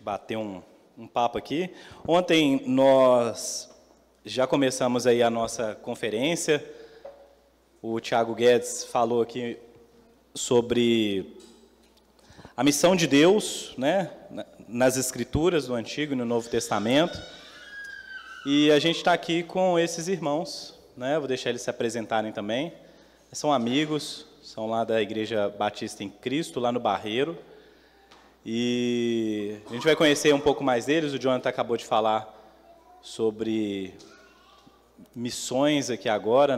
gente bater um papo aqui. Ontem nós já começamos aí a nossa conferência. O Tiago Guedes falou aqui sobre a missão de Deus, né, nas Escrituras do Antigo e no Novo Testamento. E a gente está aqui com esses irmãos, né? Vou deixar eles se apresentarem também. São amigos, são lá da Igreja Batista em Cristo, lá no Barreiro. E a gente vai conhecer um pouco mais deles. O Jonathan acabou de falar sobre missões aqui agora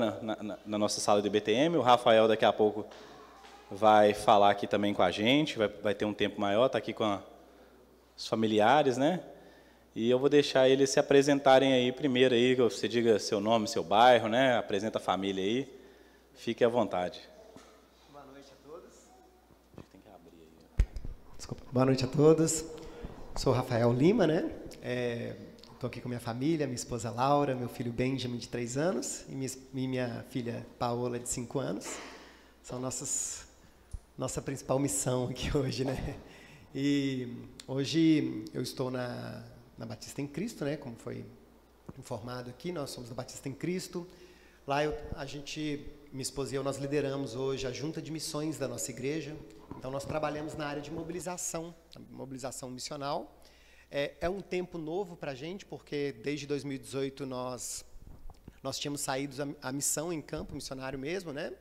na nossa sala do IBTM. O Rafael daqui a pouco vai falar aqui também com a gente, vai ter um tempo maior, está aqui com os familiares, né? E eu vou deixar eles se apresentarem aí primeiro, aí, você diga seu nome, seu bairro, né? Apresenta a família aí, fique à vontade. Boa noite a todos. Tem que abrir aí. Desculpa. Boa noite a todos. Sou Rafael Lima, né? Estou aqui com minha família, minha esposa Laura, meu filho Benjamin, de 3 anos, e minha filha Paola, de 5 anos. São nossa principal missão aqui hoje, né? E hoje eu estou na Batista em Cristo, né? Como foi informado aqui, nós somos da Batista em Cristo. Lá minha esposa e eu, nós lideramos hoje a junta de missões da nossa igreja. Então nós trabalhamos na área de mobilização missional. É um tempo novo para a gente, porque desde 2018 nós tínhamos saído a missão em campo, missionário mesmo, né?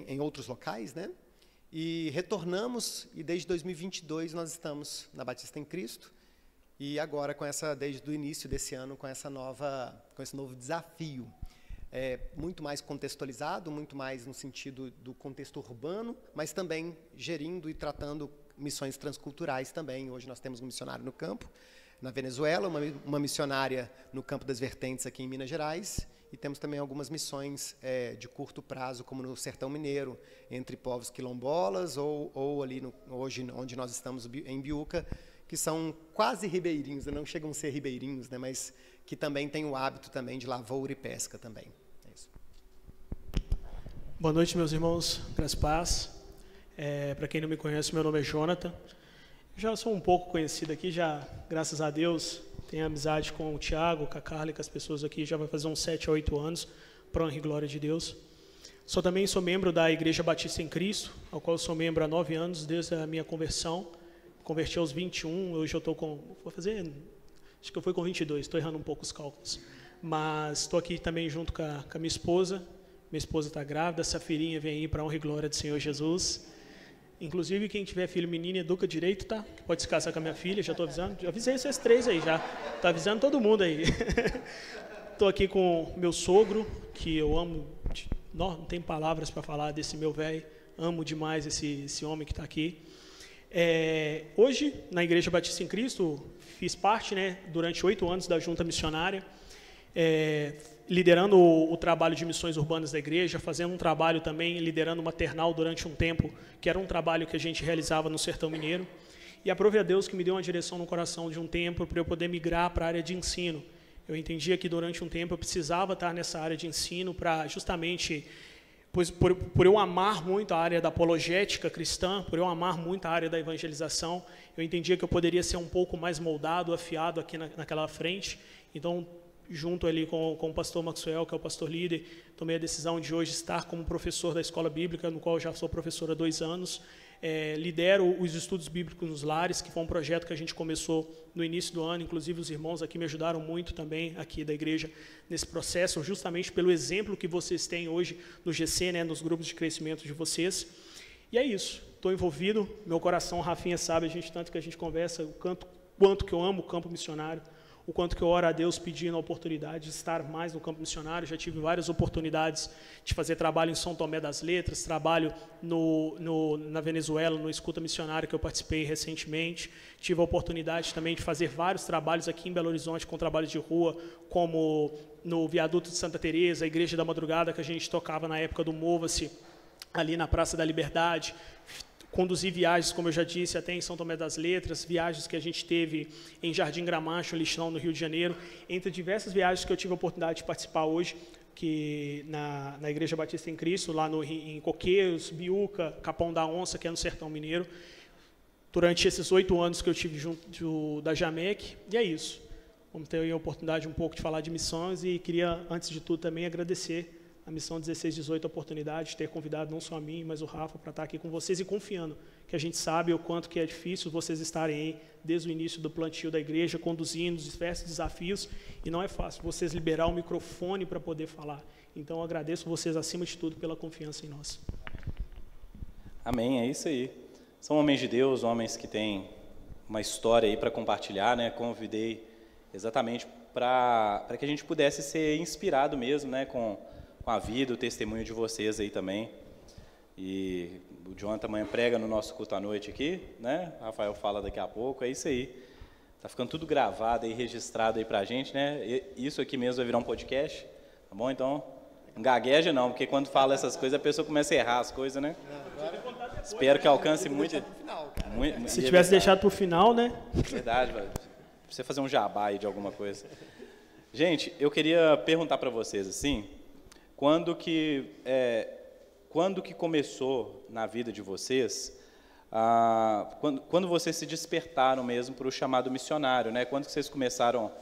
Em outros locais, né? E retornamos, e desde 2022 nós estamos na Batista em Cristo, e agora desde o início desse ano com esse novo desafio, muito mais contextualizado, muito mais no sentido do contexto urbano, mas também gerindo e tratando missões transculturais também. Hoje nós temos um missionário no campo, na Venezuela, uma missionária no campo das vertentes aqui em Minas Gerais, e temos também algumas missões de curto prazo, como no Sertão Mineiro, entre povos quilombolas, ou ali, hoje, onde nós estamos, em Biúca, que são quase ribeirinhos, não chegam a ser ribeirinhos, né, mas que também têm o hábito também de lavoura e pesca também. É isso. Boa noite, meus irmãos, graças e paz. Para quem não me conhece, meu nome é Jonathan. Já sou um pouco conhecido aqui, já, graças a Deus, tenho amizade com o Tiago, com a Carla, com as pessoas aqui, já vai fazer uns 7 a 8 anos, para honra e glória de Deus. Também sou membro da Igreja Batista em Cristo, ao qual sou membro há 9 anos, desde a minha conversão. Converti aos 21, hoje eu estou acho que eu fui com 22, estou errando um pouco os cálculos. Mas estou aqui também junto com a minha esposa está grávida, essa filhinha vem aí para a honra e glória do Senhor Jesus. Inclusive, quem tiver filho menino, educa direito, tá? Pode se casar com a minha filha, já estou avisando. Já avisei esses 3 aí, já. Estou avisando todo mundo aí. Estou aqui com meu sogro, que eu amo. Não tenho palavras para falar desse meu velho. Amo demais esse homem que está aqui. Hoje, na Igreja Batista em Cristo, fiz parte, né, durante 8 anos da junta missionária, liderando o trabalho de missões urbanas da igreja, fazendo um trabalho também, liderando o maternal durante um tempo, que era um trabalho que a gente realizava no Sertão Mineiro. E aprove a Deus que me deu uma direção no coração de um tempo para eu poder migrar para a área de ensino. Eu entendia que durante um tempo eu precisava estar nessa área de ensino para justamente, pois por eu amar muito a área da apologética cristã, por eu amar muito a área da evangelização, eu entendia que eu poderia ser um pouco mais moldado, afiado aqui naquela frente. Então, junto ali com o pastor Maxwell, que é o pastor líder, tomei a decisão de hoje estar como professor da escola bíblica, no qual eu já sou professor há 2 anos. Lidero os estudos bíblicos nos lares, que foi um projeto que a gente começou no início do ano. Inclusive, os irmãos aqui me ajudaram muito também, aqui da igreja, nesse processo, justamente pelo exemplo que vocês têm hoje no GC, né, nos grupos de crescimento de vocês. E é isso, estou envolvido, meu coração, Rafinha sabe, tanto que a gente conversa, quanto que eu amo o campo missionário, o quanto que eu oro a Deus pedindo a oportunidade de estar mais no campo missionário. Já tive várias oportunidades de fazer trabalho em São Tomé das Letras, trabalho na Venezuela, no Escuta Missionária, que eu participei recentemente. Tive a oportunidade também de fazer vários trabalhos aqui em Belo Horizonte, com trabalhos de rua, como no Viaduto de Santa Teresa, a Igreja da Madrugada, que a gente tocava na época do Mova-se, ali na Praça da Liberdade. Conduzi viagens, como eu já disse, até em São Tomé das Letras, viagens que a gente teve em Jardim Gramacho, Lixão, no Rio de Janeiro, entre diversas viagens que eu tive a oportunidade de participar hoje, que na Igreja Batista em Cristo, lá em Coqueiros, Biúca, Capão da Onça, que é no Sertão Mineiro. durante esses 8 anos que eu tive junto da Jamec, e é isso. Vamos ter aí a oportunidade um pouco de falar de missões e queria, antes de tudo, também agradecer a Missão 1618, a oportunidade de ter convidado não só a mim, mas o Rafa para estar aqui com vocês e confiando que a gente sabe o quanto que é difícil vocês estarem aí desde o início do plantio da igreja, conduzindo os diversos desafios, e não é fácil vocês liberar o microfone para poder falar. Então, eu agradeço vocês, acima de tudo, pela confiança em nós. Amém, é isso aí. São homens de Deus, homens que têm uma história aí para compartilhar, né? Convidei exatamente para que a gente pudesse ser inspirado mesmo, né? Com a vida, o testemunho de vocês aí também. E o Jonathan amanhã prega no nosso culto à noite aqui, né? O Rafael fala daqui a pouco, é isso aí. Tá ficando tudo gravado aí, registrado aí pra gente, né? E isso aqui mesmo vai virar um podcast, tá bom? Então, não gagueja não, porque quando fala essas coisas, a pessoa começa a errar as coisas, né? Espero que alcance muito. Se tivesse deixado para o final, né? Verdade, velho. Você fazer um jabá aí de alguma coisa. Gente, eu queria perguntar para vocês assim, quando que começou na vida de vocês, quando vocês se despertaram mesmo para o chamado missionário, né? Quando que vocês começaram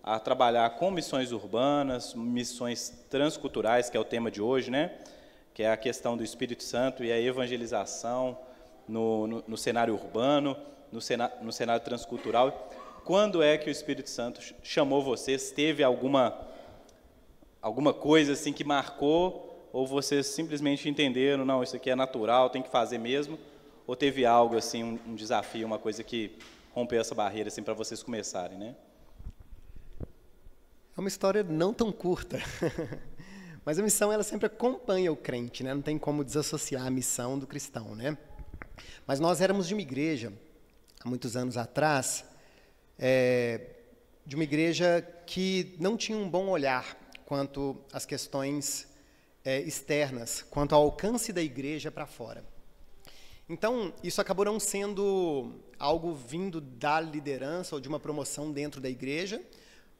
a trabalhar com missões urbanas, missões transculturais, que é o tema de hoje, né? Que é a questão do Espírito Santo e a evangelização no cenário urbano, no cenário transcultural. Quando é que o Espírito Santo chamou vocês? Teve alguma coisa assim que marcou? Ou vocês simplesmente entenderam, não, isso aqui é natural, tem que fazer mesmo? Ou teve algo assim, um desafio, uma coisa que rompeu essa barreira assim, para vocês começarem, né? É uma história não tão curta. Mas a missão, ela sempre acompanha o crente, né? Não tem como desassociar a missão do cristão, né? Mas nós éramos de uma igreja, há muitos anos atrás, de uma igreja que não tinha um bom olhar quanto às questões externas, quanto ao alcance da igreja para fora. Então, isso acabou não sendo algo vindo da liderança ou de uma promoção dentro da igreja,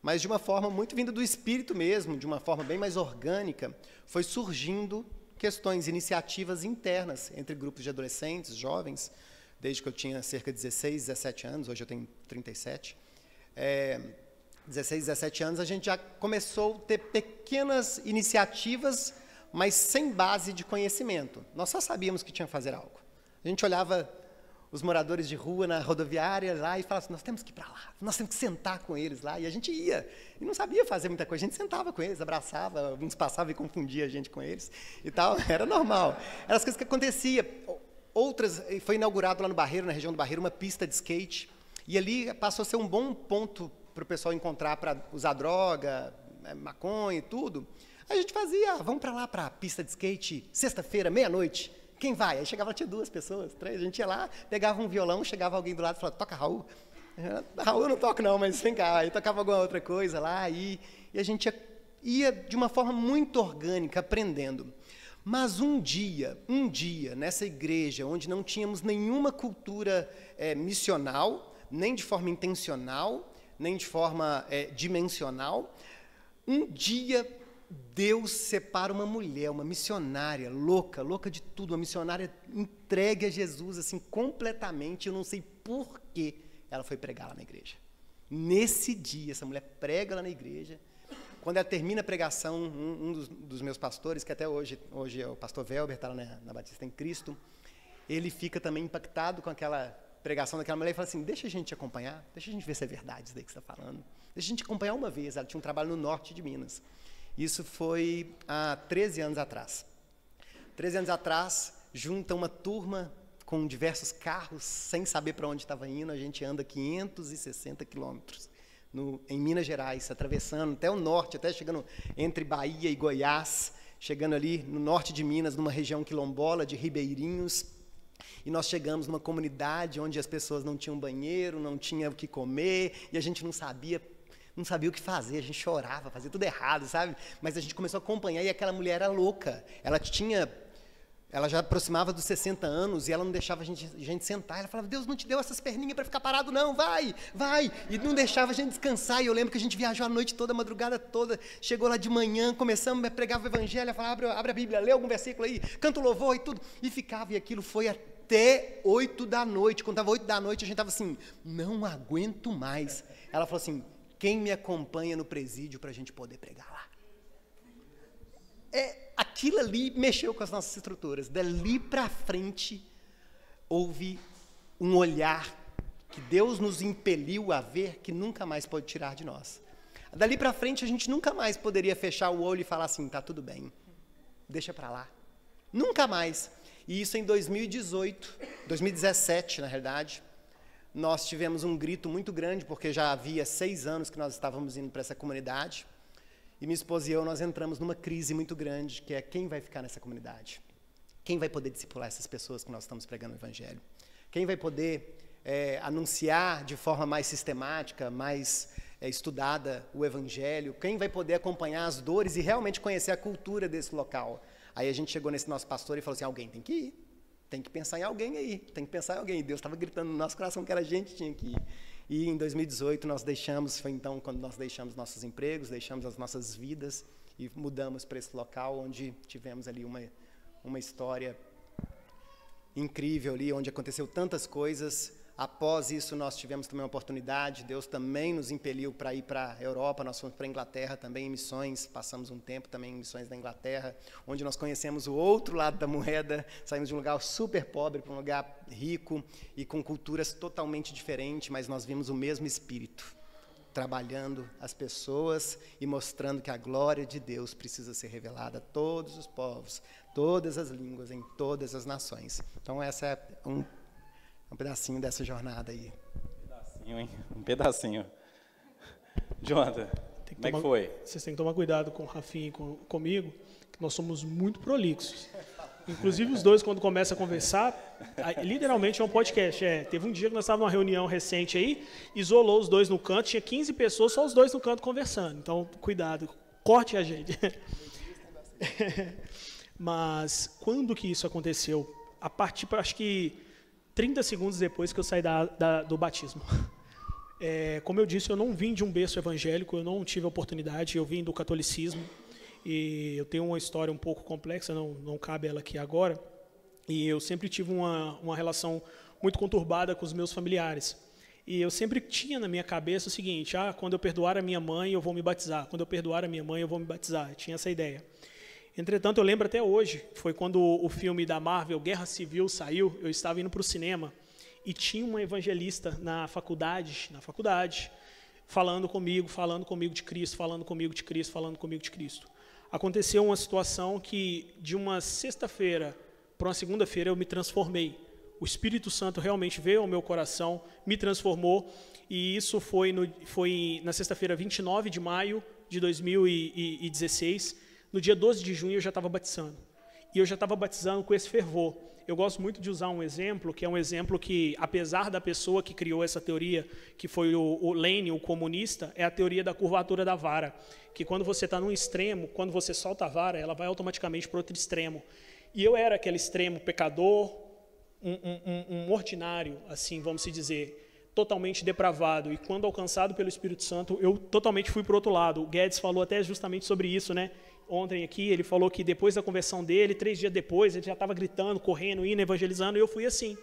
mas de uma forma muito vinda do Espírito mesmo, de uma forma bem mais orgânica, foi surgindo questões, iniciativas internas entre grupos de adolescentes, jovens, desde que eu tinha cerca de 16, 17 anos, hoje eu tenho 37, 16, 17 anos, a gente já começou a ter pequenas iniciativas, mas sem base de conhecimento. Nós só sabíamos que tinha que fazer algo. A gente olhava os moradores de rua na rodoviária lá e falava assim, nós temos que ir para lá, nós temos que sentar com eles lá. E a gente ia, e não sabia fazer muita coisa, a gente sentava com eles, abraçava, alguns passavam e confundia a gente com eles e tal, era normal. Eram as coisas que aconteciam. Outras, foi inaugurado lá no Barreiro, na região do Barreiro, uma pista de skate, e ali passou a ser um bom ponto para o pessoal encontrar para usar droga, maconha e tudo. A gente fazia, vamos para lá para a pista de skate, sexta-feira, meia-noite. Quem vai? Aí chegava, tinha 2 pessoas, 3, a gente ia lá, pegava um violão, chegava alguém do lado e falava, toca Raul. Raul eu não toco não, mas vem cá. Aí tocava alguma outra coisa lá, e a gente ia de uma forma muito orgânica, aprendendo. Mas um dia, nessa igreja, onde não tínhamos nenhuma cultura missional, nem de forma intencional, nem de forma dimensional, um dia Deus separa uma mulher, uma missionária, louca de tudo, uma missionária entregue a Jesus, assim, completamente, eu não sei por que ela foi pregar lá na igreja. Nesse dia, essa mulher prega lá na igreja, quando ela termina a pregação, um dos meus pastores, que até hoje é o pastor Velber, está lá na Batista em Cristo, ele fica também impactado com aquela pregação daquela mulher e fala assim, deixa a gente te acompanhar, deixa a gente ver se é verdade isso daí que você está falando, deixa a gente acompanhar uma vez. Ela tinha um trabalho no norte de Minas. Isso foi há 13 anos atrás. 13 anos atrás, junta uma turma com diversos carros, sem saber para onde estava indo, a gente anda 560 quilômetros em Minas Gerais, atravessando até o norte, até chegando entre Bahia e Goiás, chegando ali no norte de Minas, numa região quilombola de Ribeirinhos, e nós chegamos numa comunidade onde as pessoas não tinham banheiro, não tinham o que comer, e a gente não sabia o que fazer, a gente chorava, fazia tudo errado, sabe? Mas a gente começou a acompanhar e aquela mulher era louca. Ela já aproximava dos 60 anos e ela não deixava a gente sentar. Ela falava, Deus não te deu essas perninhas para ficar parado não, vai. E não deixava a gente descansar. E eu lembro que a gente viajou a noite toda, a madrugada toda, chegou lá de manhã, começamos a pregar o evangelho, falava, abre a Bíblia, lê algum versículo aí, canta o louvor e tudo. E ficava, e aquilo foi até 8 da noite. Quando estava 8 da noite, a gente estava assim, não aguento mais. Ela falou assim, quem me acompanha no presídio para a gente poder pregar lá? Aquilo ali mexeu com as nossas estruturas. Dali para frente, houve um olhar que Deus nos impeliu a ver que nunca mais pode tirar de nós. Dali para frente, a gente nunca mais poderia fechar o olho e falar assim, tá tudo bem, deixa para lá. Nunca mais. E isso em 2017, na realidade, nós tivemos um grito muito grande, porque já havia 6 anos que nós estávamos indo para essa comunidade, e minha esposa e eu, nós entramos numa crise muito grande, que é quem vai ficar nessa comunidade? Quem vai poder discipular essas pessoas que nós estamos pregando o Evangelho? Quem vai poder anunciar de forma mais sistemática, mais estudada o Evangelho? Quem vai poder acompanhar as dores e realmente conhecer a cultura desse local? Aí a gente chegou nesse nosso pastor e falou assim, alguém tem que ir, tem que pensar em alguém aí, tem que pensar em alguém. Deus estava gritando no nosso coração que era a gente que tinha que ir. E em 2018 nós deixamos, foi então quando nós deixamos nossos empregos, deixamos as nossas vidas e mudamos para esse local onde tivemos ali uma história incrível ali, onde aconteceu tantas coisas. Após isso, nós tivemos também uma oportunidade, Deus também nos impeliu para ir para a Europa, nós fomos para a Inglaterra também em missões, passamos um tempo também em missões da Inglaterra, onde nós conhecemos o outro lado da moeda, saímos de um lugar super pobre para um lugar rico e com culturas totalmente diferentes, mas nós vimos o mesmo Espírito, trabalhando as pessoas e mostrando que a glória de Deus precisa ser revelada a todos os povos, todas as línguas, em todas as nações. Então, essa é um pedacinho dessa jornada aí. Um pedacinho, hein? Um pedacinho. Jonathan, como é que foi? Vocês têm que tomar cuidado com o Rafinha e comigo, que nós somos muito prolixos. Inclusive, os dois, quando começam a conversar, literalmente é um podcast. Teve um dia que nós estávamos numa reunião recente aí, isolou os dois no canto, tinha 15 pessoas, só os dois no canto conversando. Então, cuidado, corte a gente. Mas, quando que isso aconteceu? A partir, acho que 30 segundos depois que eu saí do batismo. Como eu disse, eu não vim de um berço evangélico, eu não tive a oportunidade, eu vim do catolicismo, e eu tenho uma história um pouco complexa, não cabe ela aqui agora, e eu sempre tive uma relação muito conturbada com os meus familiares. E eu sempre tinha na minha cabeça o seguinte, quando eu perdoar a minha mãe, eu vou me batizar, quando eu perdoar a minha mãe, eu vou me batizar, eu tinha essa ideia. Entretanto, eu lembro até hoje, foi quando o filme da Marvel, Guerra Civil, saiu, eu estava indo para o cinema e tinha uma evangelista na faculdade, falando comigo de Cristo, falando comigo de Cristo. Aconteceu uma situação que, de uma sexta-feira para uma segunda-feira, eu me transformei. O Espírito Santo realmente veio ao meu coração, me transformou, e isso foi na sexta-feira, 29 de maio de 2016, no dia 12 de junho eu já estava batizando. E eu já estava batizando com esse fervor. Eu gosto muito de usar um exemplo, que é um exemplo que, apesar da pessoa que criou essa teoria, que foi o Lenin, o comunista, é a teoria da curvatura da vara. Que quando você está num extremo, quando você solta a vara, ela vai automaticamente para outro extremo. E eu era aquele extremo pecador, um ordinário, assim, vamos se dizer, totalmente depravado. E quando alcançado pelo Espírito Santo, eu totalmente fui para o outro lado. O Guedes falou até justamente sobre isso, né? Ontem aqui, ele falou que depois da conversão dele, 3 dias depois, ele já estava gritando, correndo, indo, evangelizando, e eu fui assim.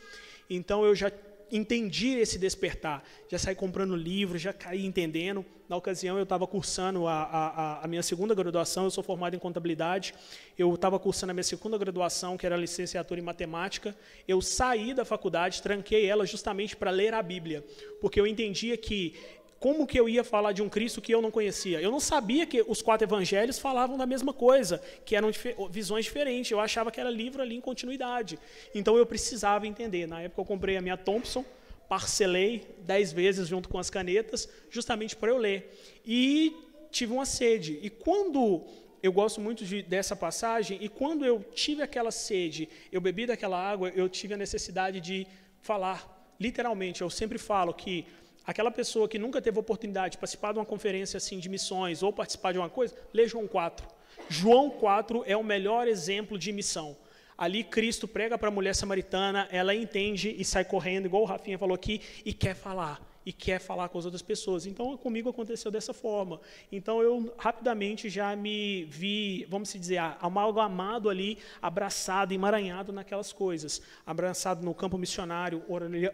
Então, eu já entendi esse despertar, já saí comprando livros, já caí entendendo. Na ocasião, eu estava cursando a minha segunda graduação, eu sou formado em contabilidade, eu estava cursando a minha segunda graduação, que era a licenciatura em matemática. Eu saí da faculdade, tranquei ela justamente para ler a Bíblia, porque eu entendia que como que eu ia falar de um Cristo que eu não conhecia? Eu não sabia que os 4 evangelhos falavam da mesma coisa, que eram visões diferentes. Eu achava que era livro ali em continuidade. Então, eu precisava entender. Na época, eu comprei a minha Thompson, parcelei 10 vezes junto com as canetas, justamente para eu ler. E tive uma sede. E quando... Eu gosto muito dessa passagem, e quando eu tive aquela sede, eu bebi daquela água, eu tive a necessidade de falar. Literalmente, eu sempre falo que aquela pessoa que nunca teve oportunidade de participar de uma conferência assim de missões ou participar de uma coisa, lê João 4. João 4 é o melhor exemplo de missão. Ali Cristo prega para a mulher samaritana, ela entende e sai correndo, igual o Rafinha falou aqui, e quer falar. e quer falar com as outras pessoas. Então, comigo aconteceu dessa forma. Então, eu rapidamente já me vi, vamos dizer, amalgamado ali, abraçado, emaranhado naquelas coisas. Abraçado no campo missionário,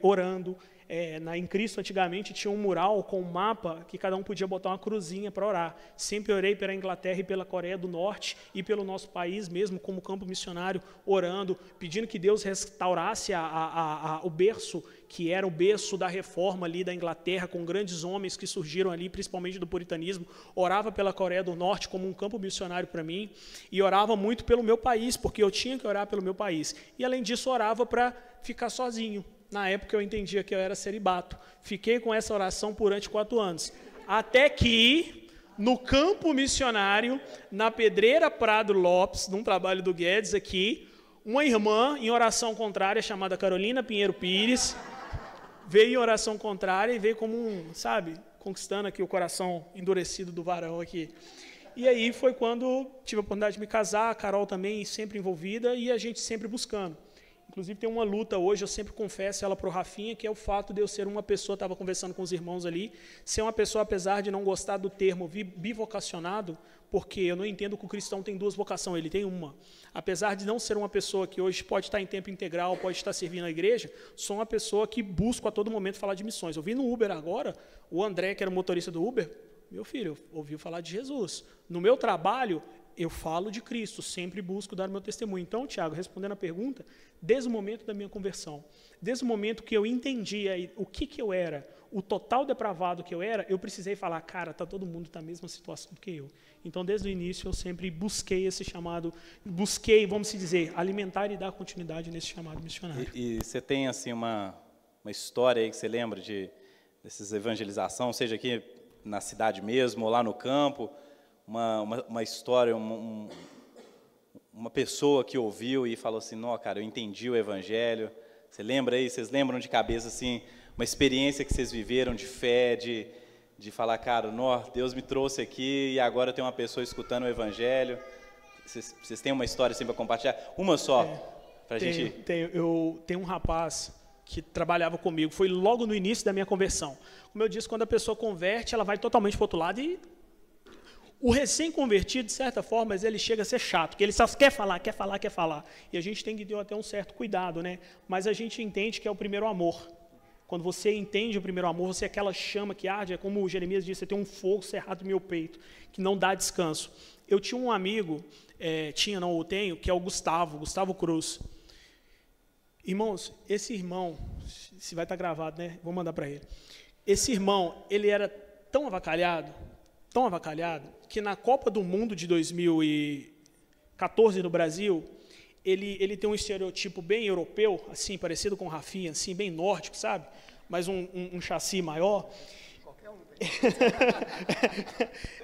orando. Em Cristo, antigamente, tinha um mural com um mapa que cada um podia botar uma cruzinha para orar. Sempre orei pela Inglaterra e pela Coreia do Norte e pelo nosso país mesmo, como campo missionário, orando, pedindo que Deus restaurasse o berço, que era o berço da reforma ali da Inglaterra, com grandes homens que surgiram ali, principalmente do puritanismo. Orava pela Coreia do Norte como um campo missionário para mim, e orava muito pelo meu país, porque eu tinha que orar pelo meu país. E, além disso, orava para ficar sozinho. Na época, eu entendia que eu era celibato. Fiquei com essa oração durante 4 anos. Até que, no campo missionário, na Pedreira Prado Lopes, num trabalho do Guedes aqui, uma irmã em oração contrária, chamada Carolina Pinheiro Pires, veio em oração contrária e veio como conquistando aqui o coração endurecido do varão aqui. E aí foi quando tive a oportunidade de me casar, a Carol também sempre envolvida, e a gente sempre buscando. Inclusive, tem uma luta hoje, eu sempre confesso ela para o Rafinha, que é o fato de eu ser uma pessoa, estava conversando com os irmãos ali, ser uma pessoa, apesar de não gostar do termo bivocacionado, porque eu não entendo que o cristão tem 2 vocações, ele tem uma. Apesar de não ser uma pessoa que hoje pode estar em tempo integral, pode estar servindo a igreja, sou uma pessoa que busco a todo momento falar de missões. Eu vi no Uber agora, o André, que era o motorista do Uber, meu filho, ouviu falar de Jesus. No meu trabalho, eu falo de Cristo, sempre busco dar o meu testemunho. Então, Tiago, respondendo a pergunta, desde o momento da minha conversão, desde o momento que eu entendi aí o que eu era, o total depravado que eu era, eu precisei falar, cara, todo mundo na mesma situação que eu. Então, desde o início, eu sempre busquei esse chamado, vamos dizer, alimentar e dar continuidade nesse chamado missionário. E você tem, assim, uma história aí que você lembra dessas evangelização, seja aqui na cidade mesmo, ou lá no campo, uma história, uma pessoa que ouviu e falou assim, não, cara, eu entendi o evangelho. Você lembra aí, vocês lembram de cabeça, assim, uma experiência que vocês viveram de fé, de falar, cara, Deus me trouxe aqui e agora tem uma pessoa escutando o evangelho. Vocês têm uma história assim para compartilhar? Uma só, para a gente... Eu tenho um rapaz que trabalhava comigo, foi logo no início da minha conversão. Como eu disse, quando a pessoa converte, ela vai totalmente para o outro lado e... O recém-convertido, de certa forma, ele chega a ser chato, porque ele só quer falar. E a gente tem que ter até um certo cuidado, né? Mas a gente entende que é o primeiro amor. Quando você entende o primeiro amor, você é aquela chama que arde, é como o Jeremias disse, você tem um fogo cerrado no meu peito, que não dá descanso. Eu tinha um amigo, que é o Gustavo Cruz. Irmãos, esse irmão, se vai estar gravado, né? Vou mandar para ele. Esse irmão, ele era tão avacalhado, que na Copa do Mundo de 2014 no Brasil, ele tem um estereotipo bem europeu, assim, parecido com o Rafinha, assim, bem nórdico, sabe? Mas um chassi maior. Qualquer um.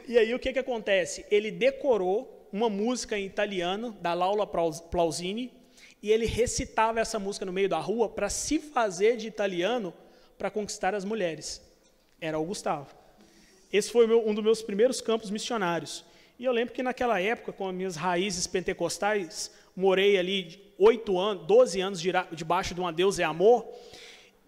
E aí o que acontece? Ele decorou uma música em italiano, da Laura Pausini, e ele recitava essa música no meio da rua para se fazer de italiano para conquistar as mulheres. Era o Gustavo. Esse foi um dos meus primeiros campos missionários. E eu lembro que naquela época, com as minhas raízes pentecostais, morei ali 12 anos debaixo de uma Deus é amor,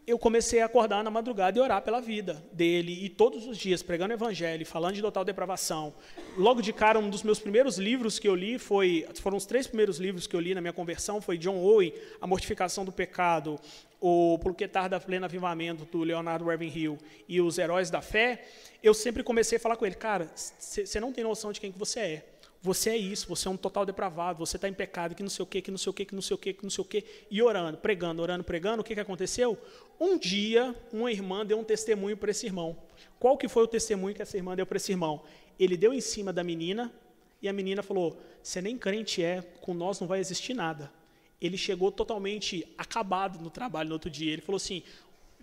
eu comecei a acordar na madrugada e orar pela vida dele, e todos os dias pregando o evangelho, falando de total depravação. Logo de cara, um dos meus primeiros livros que eu li foram os 3 primeiros livros que eu li na minha conversão, foi John Owen, A Mortificação do Pecado, o Pulquetar da Pleno Avivamento, do Leonardo Ravenhill, e Os Heróis da Fé. Eu sempre comecei a falar com ele, cara, você não tem noção de quem que você é. Você é isso, você é um total depravado, você está em pecado, que não sei o quê, e orando, pregando, o que aconteceu? Um dia, uma irmã deu um testemunho para esse irmão. Qual que foi o testemunho que essa irmã deu para esse irmão? Ele deu em cima da menina, e a menina falou, você nem crente é, com nós não vai existir nada. Ele chegou totalmente acabado no trabalho no outro dia, ele falou assim,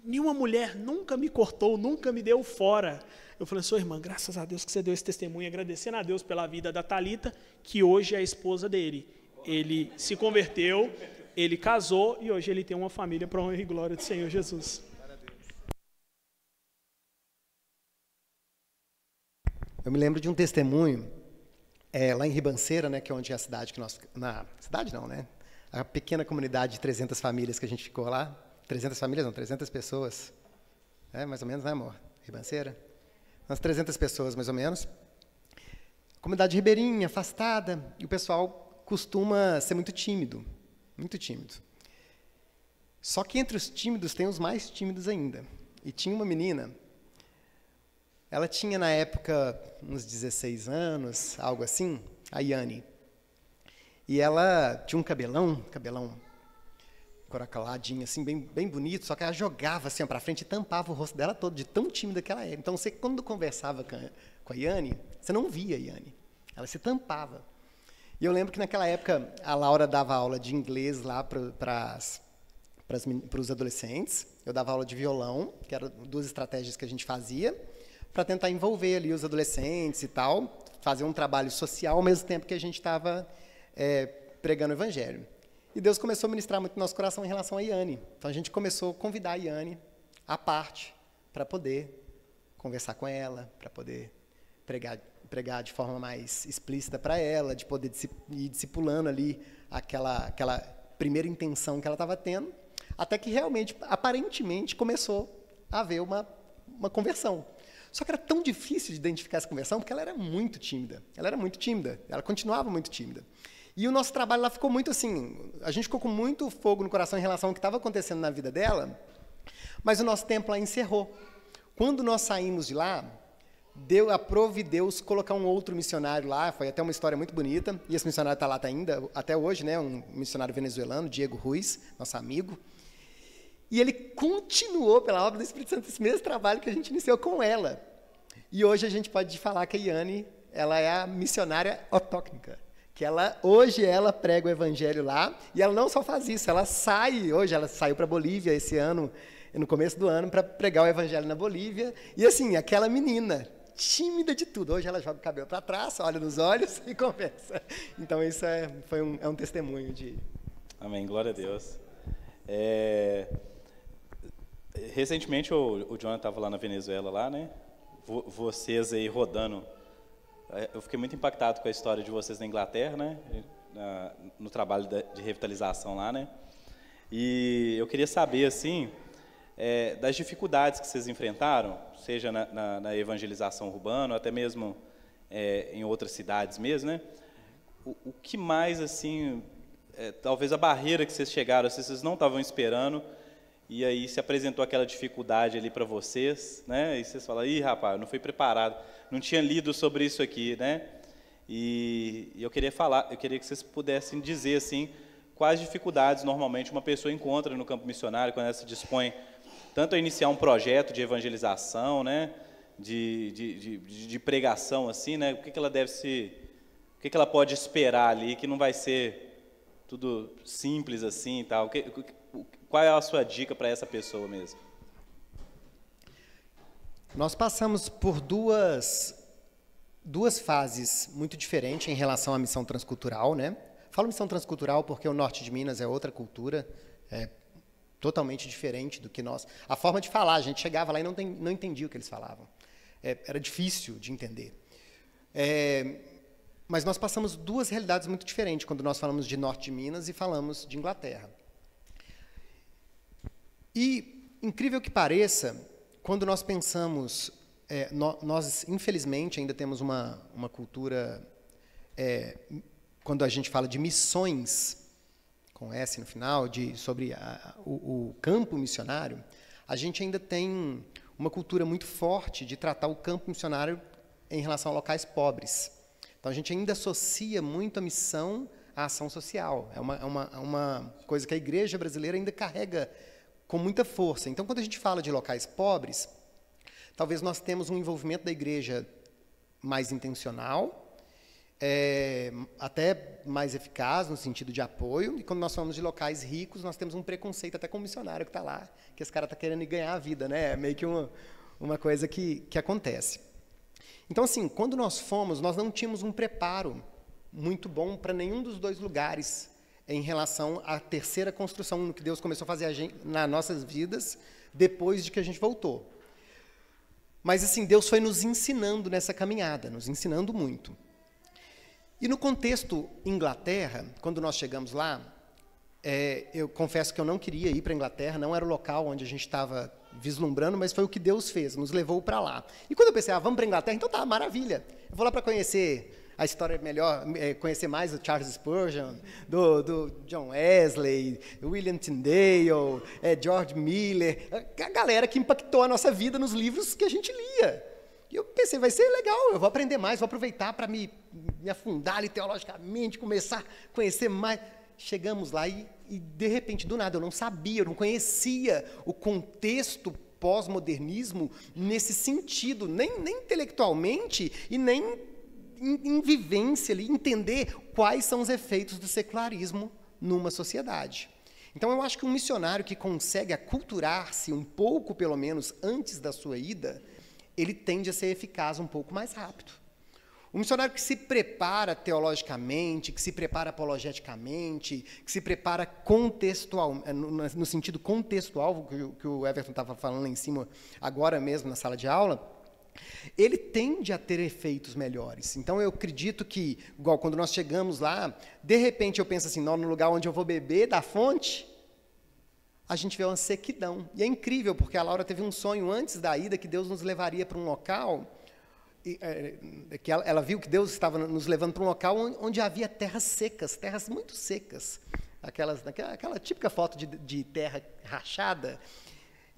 nenhuma mulher nunca me cortou, nunca me deu fora. Eu falei, sua irmã, graças a Deus que você deu esse testemunho, agradecendo a Deus pela vida da Thalita, que hoje é a esposa dele. Ele se converteu, ele casou e hoje ele tem uma família para a honra e glória do Senhor Jesus. Eu me lembro de um testemunho lá em Ribanceira, né, que é onde é a cidade que nós... Cidade não, né? A pequena comunidade de 300 famílias que a gente ficou lá. 300 famílias não, 300 pessoas. mais ou menos, né, amor? Ribanceira? Umas 300 pessoas, mais ou menos. Comunidade ribeirinha, afastada, e o pessoal costuma ser muito tímido, muito tímido. Só que entre os tímidos tem os mais tímidos ainda. E tinha uma menina, ela tinha na época uns 16 anos, algo assim, a Yane. E ela tinha um cabelão coracoladinho, assim, bem bonito, só que ela jogava assim para frente e tampava o rosto dela todo, de tão tímida que ela era. Então, você, quando conversava com a Yane, você não via a Yane, ela se tampava. E eu lembro que naquela época a Laura dava aula de inglês lá para os adolescentes, eu dava aula de violão, que eram 2 estratégias que a gente fazia, para tentar envolver ali os adolescentes e tal, fazer um trabalho social ao mesmo tempo que a gente estava pregando o evangelho. E Deus começou a ministrar muito no nosso coração em relação a Yane. Então, a gente começou a convidar a Yane à parte para poder conversar com ela, para poder pregar de forma mais explícita para ela, de poder ir discipulando ali aquela primeira intenção que ela estava tendo, até que realmente, aparentemente, começou a haver uma conversão. Só que era tão difícil de identificar essa conversão, porque ela era muito tímida. Ela continuava muito tímida. E o nosso trabalho lá ficou muito assim, a gente ficou com muito fogo no coração em relação ao que estava acontecendo na vida dela, mas o nosso tempo lá encerrou. Quando nós saímos de lá, aprove Deus colocar um outro missionário lá, foi até uma história muito bonita, e esse missionário está lá ainda, até hoje, né, um missionário venezuelano, Diego Ruiz, nosso amigo, e ele continuou pela obra do Espírito Santo esse mesmo trabalho que a gente iniciou com ela. E hoje a gente pode falar que a Yane, ela é a missionária autóctona, que hoje ela prega o evangelho lá, e ela não só faz isso, ela saiu para a Bolívia esse ano, no começo do ano, para pregar o evangelho na Bolívia, e assim, aquela menina, tímida de tudo, hoje ela joga o cabelo para trás, olha nos olhos e conversa. Então isso é um testemunho de... Amém, glória a Deus. Recentemente o Jonathan estava lá na Venezuela, lá, né? Vocês aí rodando. Eu fiquei muito impactado com a história de vocês na Inglaterra, né? No trabalho de revitalização lá, né? E eu queria saber, assim, das dificuldades que vocês enfrentaram, seja na evangelização urbana, ou até mesmo em outras cidades mesmo, né? O que mais, assim, talvez a barreira que vocês chegaram, assim, vocês não estavam esperando, e aí se apresentou aquela dificuldade ali para vocês, né? E vocês falam, rapaz, não fui preparado, não tinha lido sobre isso aqui, né? E eu queria que vocês pudessem dizer, assim, quais dificuldades normalmente uma pessoa encontra no campo missionário quando ela se dispõe tanto a iniciar um projeto de evangelização, né? De pregação, assim, né? O que ela pode esperar ali, que não vai ser tudo simples assim e tal. Qual é a sua dica para essa pessoa mesmo? Nós passamos por duas fases muito diferentes em relação à missão transcultural, né? Falo missão transcultural porque o norte de Minas é outra cultura, totalmente diferente do que nós. A forma de falar, a gente chegava lá e não entendia o que eles falavam. Era difícil de entender. Mas nós passamos 2 realidades muito diferentes quando nós falamos de norte de Minas e falamos de Inglaterra. E, incrível que pareça, quando nós pensamos, nós infelizmente ainda temos uma cultura, quando a gente fala de missões, com S no final, sobre o campo missionário, a gente ainda tem uma cultura muito forte de tratar o campo missionário em relação a locais pobres. Então, a gente ainda associa muito a missão à ação social. É uma coisa que a igreja brasileira ainda carrega com muita força. Então, quando a gente fala de locais pobres, talvez nós temos um envolvimento da igreja mais intencional, até mais eficaz no sentido de apoio, e quando nós falamos de locais ricos, nós temos um preconceito até com o missionário que está lá, que esse cara está querendo ganhar a vida, né? É meio que uma coisa que acontece. Então, assim, quando nós fomos, nós não tínhamos um preparo muito bom para nenhum dos 2 lugares em relação à terceira construção, no que Deus começou a fazer nas nossas vidas, depois de que a gente voltou. Mas, assim, Deus foi nos ensinando nessa caminhada, nos ensinando muito. E no contexto Inglaterra, quando nós chegamos lá, eu confesso que eu não queria ir para a Inglaterra, não era o local onde a gente estava vislumbrando, mas foi o que Deus fez, nos levou para lá. E quando eu pensei, vamos para a Inglaterra, então tá, maravilha. Eu vou lá para conhecer a história melhor, conhecer mais do Charles Spurgeon, do John Wesley, William Tyndale, George Miller, a galera que impactou a nossa vida nos livros que a gente lia. E eu pensei, vai ser legal, eu vou aprender mais, vou aproveitar para me afundar ali teologicamente, começar a conhecer mais. Chegamos lá e, de repente, do nada, eu não sabia, eu não conhecia o contexto pós-modernismo nesse sentido, nem intelectualmente e nem em vivência ali, entender quais são os efeitos do secularismo numa sociedade. Então, eu acho que um missionário que consegue aculturar-se um pouco, pelo menos, antes da sua ida, ele tende a ser eficaz um pouco mais rápido. Um missionário que se prepara teologicamente, que se prepara apologeticamente, que se prepara contextual, no sentido contextual, que o Everton estava falando lá em cima, agora mesmo na sala de aula, ele tende a ter efeitos melhores. Então, eu acredito que, igual quando nós chegamos lá, de repente eu penso assim, não, no lugar onde eu vou beber da fonte, a gente vê uma sequidão. E é incrível, porque a Laura teve um sonho antes da ida, que Deus nos levaria para um local, que ela viu que Deus estava nos levando para um local onde havia terras secas, terras muito secas, aquela típica foto de terra rachada.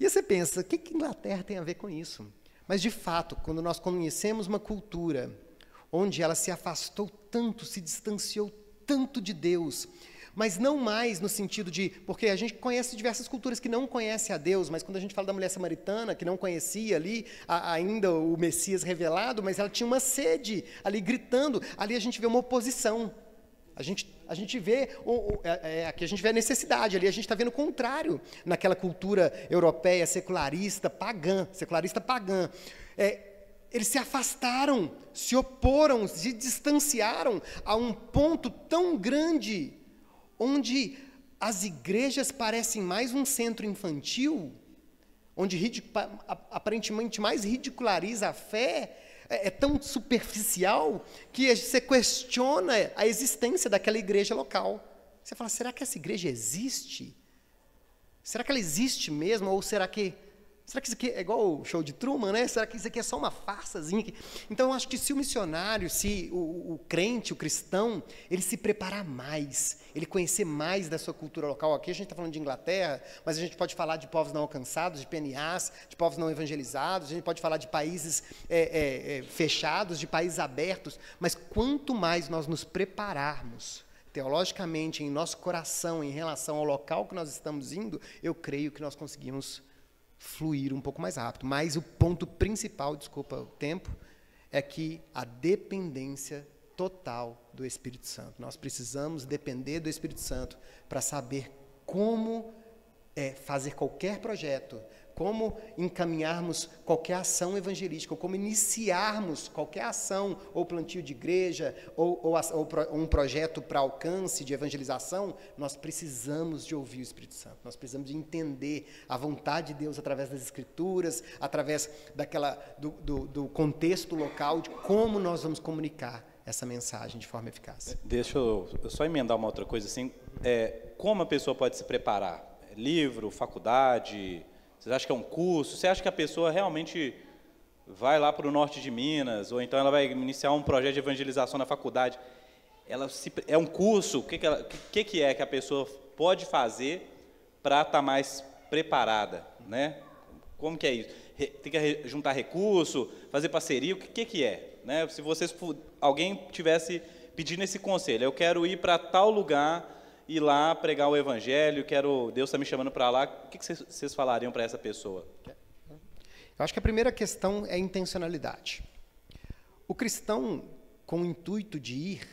E você pensa, o que Inglaterra tem a ver com isso? Mas, de fato, quando nós conhecemos uma cultura onde ela se afastou tanto, se distanciou tanto de Deus, mas não mais no sentido de... Porque a gente conhece diversas culturas que não conhecem a Deus, mas quando a gente fala da mulher samaritana, que não conhecia ali ainda o Messias revelado, mas ela tinha uma sede ali gritando, ali a gente vê uma oposição. A gente vê, aqui a gente vê a necessidade, ali a gente está vendo o contrário naquela cultura europeia secularista pagã. Eles se afastaram, se oporam, se distanciaram a um ponto tão grande, onde as igrejas parecem mais um centro infantil, onde aparentemente mais ridiculariza a fé, é tão superficial que você questiona a existência daquela igreja local. Você fala, será que essa igreja existe? Será que ela existe mesmo? Ou será que isso aqui é igual o show de Truman, né? Será que isso aqui é só uma farsazinha? Então, eu acho que se o missionário, se o crente, o cristão, ele se preparar mais, ele conhecer mais da sua cultura local. Aqui a gente está falando de Inglaterra, mas a gente pode falar de povos não alcançados, de PNAs, de povos não evangelizados, a gente pode falar de países fechados, de países abertos, mas quanto mais nós nos prepararmos teologicamente, em nosso coração, em relação ao local que nós estamos indo, eu creio que nós conseguimos fluir um pouco mais rápido. Mas o ponto principal, desculpa o tempo, é que a dependência total do Espírito Santo. Nós precisamos depender do Espírito Santo para saber como fazer qualquer projeto, como encaminharmos qualquer ação evangelística, ou como iniciarmos qualquer ação, ou plantio de igreja, ou um projeto para alcance de evangelização. Nós precisamos de ouvir o Espírito Santo, nós precisamos de entender a vontade de Deus através das Escrituras, através do contexto local, de como nós vamos comunicar essa mensagem de forma eficaz. Deixa eu só emendar uma outra coisa assim. Como a pessoa pode se preparar? Livro, faculdade... Você acha que é um curso? Você acha que a pessoa realmente vai lá para o norte de Minas, ou então ela vai iniciar um projeto de evangelização na faculdade? É um curso? O que é que a pessoa pode fazer para estar mais preparada, né? Como que é isso? Tem que juntar recurso, fazer parceria, o que é? Né? Se alguém tivesse pedindo esse conselho, eu quero ir para tal lugar, ir lá pregar o evangelho, Deus está me chamando para lá, o que vocês falariam para essa pessoa? Eu acho que a primeira questão é intencionalidade. O cristão, com o intuito de ir,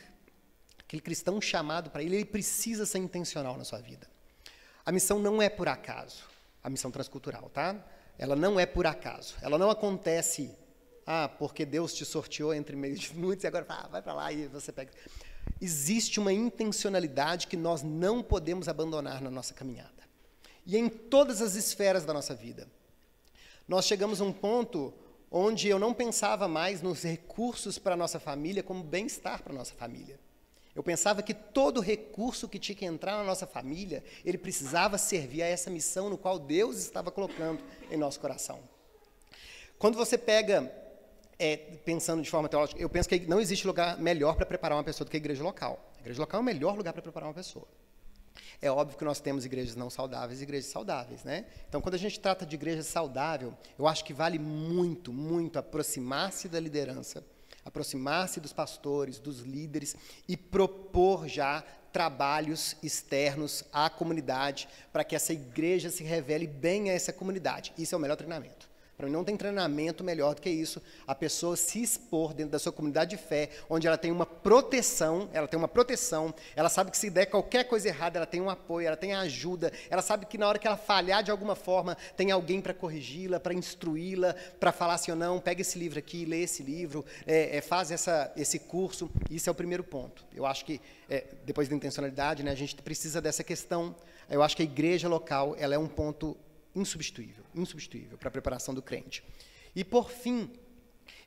aquele cristão chamado para ele precisa ser intencional na sua vida. A missão não é por acaso, a missão transcultural, tá? Ela não é por acaso, ela não acontece, porque Deus te sorteou entre meios de muitos e agora vai para lá e você pega... Existe uma intencionalidade que nós não podemos abandonar na nossa caminhada. E em todas as esferas da nossa vida. Nós chegamos a um ponto onde eu não pensava mais nos recursos para a nossa família como bem-estar para a nossa família. Eu pensava que todo recurso que tinha que entrar na nossa família, ele precisava servir a essa missão no qual Deus estava colocando em nosso coração. Quando você pega, pensando de forma teológica, eu penso que não existe lugar melhor para preparar uma pessoa do que a igreja local. A igreja local é o melhor lugar para preparar uma pessoa. É óbvio que nós temos igrejas não saudáveis e igrejas saudáveis, né? Então, quando a gente trata de igreja saudável, eu acho que vale muito, muito aproximar-se da liderança, aproximar-se dos pastores, dos líderes e propor já trabalhos externos à comunidade para que essa igreja se revele bem a essa comunidade. Isso é o melhor treinamento. Para mim, não tem treinamento melhor do que isso, a pessoa se expor dentro da sua comunidade de fé, onde ela tem uma proteção, ela sabe que se der qualquer coisa errada, ela tem um apoio, ela tem ajuda, ela sabe que na hora que ela falhar de alguma forma, tem alguém para corrigi-la, para instruí-la, para falar assim ou não, pega esse livro aqui, lê esse livro, faz esse curso. Isso é o primeiro ponto. Eu acho que, depois da intencionalidade, né, a gente precisa dessa questão. Eu acho que a igreja local ela é um ponto insubstituível para a preparação do crente. E, por fim,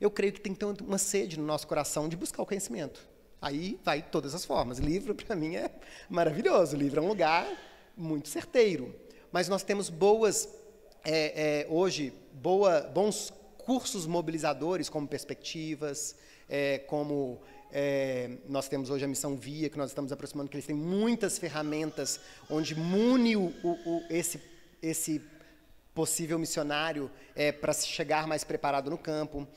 eu creio que tem que ter uma sede no nosso coração de buscar o conhecimento. Aí vai todas as formas. Livro, para mim, é maravilhoso. O livro é um lugar muito certeiro. Mas nós temos hoje, bons cursos mobilizadores, como Perspectivas, nós temos hoje a Missão Via, que nós estamos aproximando, que eles têm muitas ferramentas onde mune esse possível missionário para se chegar mais preparado no campo.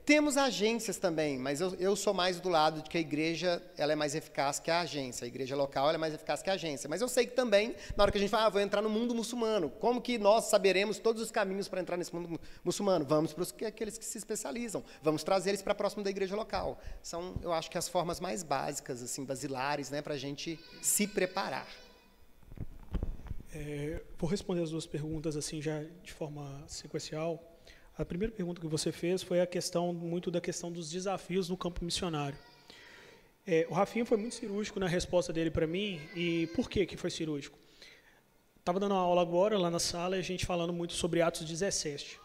Temos agências também, mas eu sou mais do lado de que a igreja ela é mais eficaz que a agência. A igreja local ela é mais eficaz que a agência. Mas eu sei que também, na hora que a gente fala, vou entrar no mundo muçulmano, como que nós saberemos todos os caminhos para entrar nesse mundo muçulmano? Vamos para aqueles que se especializam, vamos trazer eles para próximo da igreja local. São, eu acho que as formas mais básicas, assim, basilares, né, para a gente se preparar. Vou responder as duas perguntas assim já de forma sequencial. A primeira pergunta que você fez foi muito da questão dos desafios no campo missionário. O Rafinha foi muito cirúrgico na resposta dele para mim. E por que foi cirúrgico? Estava dando uma aula agora lá na sala e a gente falando muito sobre Atos 17.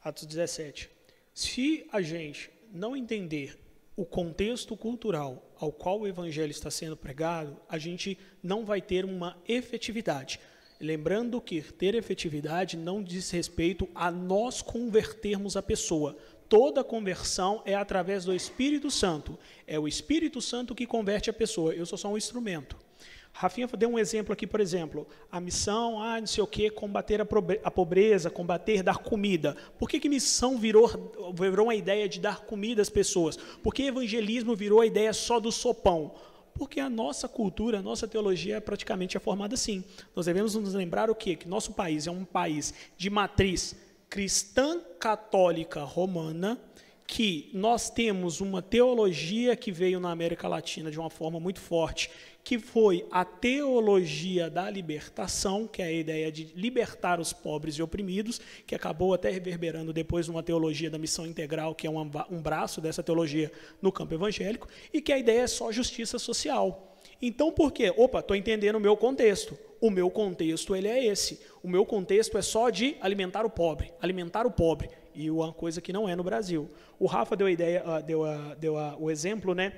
Atos 17. Se a gente não entender o contexto cultural ao qual o evangelho está sendo pregado, a gente não vai ter uma efetividade. Lembrando que ter efetividade não diz respeito a nós convertermos a pessoa. Toda conversão é através do Espírito Santo. É o Espírito Santo que converte a pessoa. Eu sou só um instrumento. Rafinha deu um exemplo aqui, por exemplo, a missão, não sei o quê, combater a pobreza, dar comida. Por que missão virou uma ideia de dar comida às pessoas? Por que evangelismo virou a ideia só do sopão? Porque a nossa cultura, a nossa teologia praticamente é formada assim. Nós devemos nos lembrar o quê? Que nosso país é um país de matriz cristã católica romana, que nós temos uma teologia que veio na América Latina de uma forma muito forte, que foi a teologia da libertação, que é a ideia de libertar os pobres e oprimidos, que acabou até reverberando depois numa teologia da missão integral, que é um braço dessa teologia no campo evangélico, e que a ideia é só justiça social. Então, por quê? Estou entendendo o meu contexto. O meu contexto ele é esse. O meu contexto é só de alimentar o pobre. E uma coisa que não é no Brasil. O Rafa deu o exemplo, né?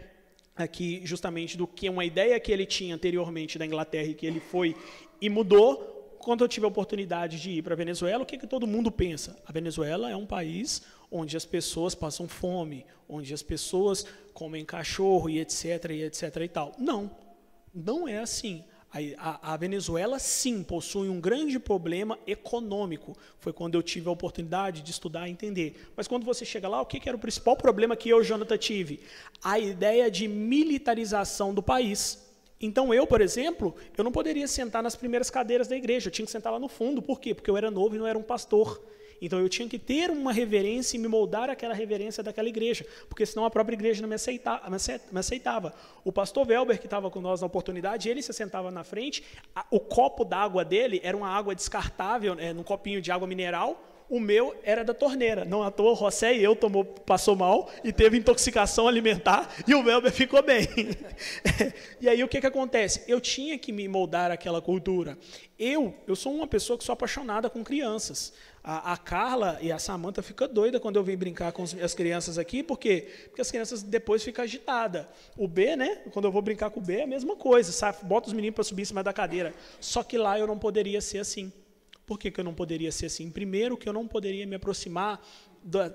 Aqui justamente do que uma ideia que ele tinha anteriormente da Inglaterra e que ele foi e mudou. Quando eu tive a oportunidade de ir para a Venezuela, o que todo mundo pensa? A Venezuela é um país onde as pessoas passam fome, onde as pessoas comem cachorro e etc e tal. Não é assim. A Venezuela, sim, possui um grande problema econômico. Foi quando eu tive a oportunidade de estudar e entender. Mas quando você chega lá, o que era o principal problema que eu, Jonathan, tive? A ideia de militarização do país. Então eu, por exemplo, eu não poderia sentar nas primeiras cadeiras da igreja. Eu tinha que sentar lá no fundo. Por quê? Porque eu era novo e não era um pastor. Então eu tinha que ter uma reverência e me moldar aquela reverência daquela igreja, porque senão a própria igreja não me aceitava. O pastor Velber, que estava com nós na oportunidade, ele se sentava na frente, o copo d'água dele era uma água descartável, num copinho de água mineral. O meu era da torneira. Não à toa, o José e eu passou mal e teve intoxicação alimentar e o Velber ficou bem. E aí o que acontece? Eu tinha que me moldar aquela cultura. Eu sou uma pessoa que sou apaixonada com crianças. A Carla e a Samantha ficam doidas quando eu venho brincar com as crianças aqui, por quê? Porque as crianças depois ficam agitadas. O B, né? Quando eu vou brincar com o B, é a mesma coisa, sabe? Bota os meninos para subir em cima da cadeira. Só que lá eu não poderia ser assim. Por que eu não poderia ser assim? Primeiro, que eu não poderia me aproximar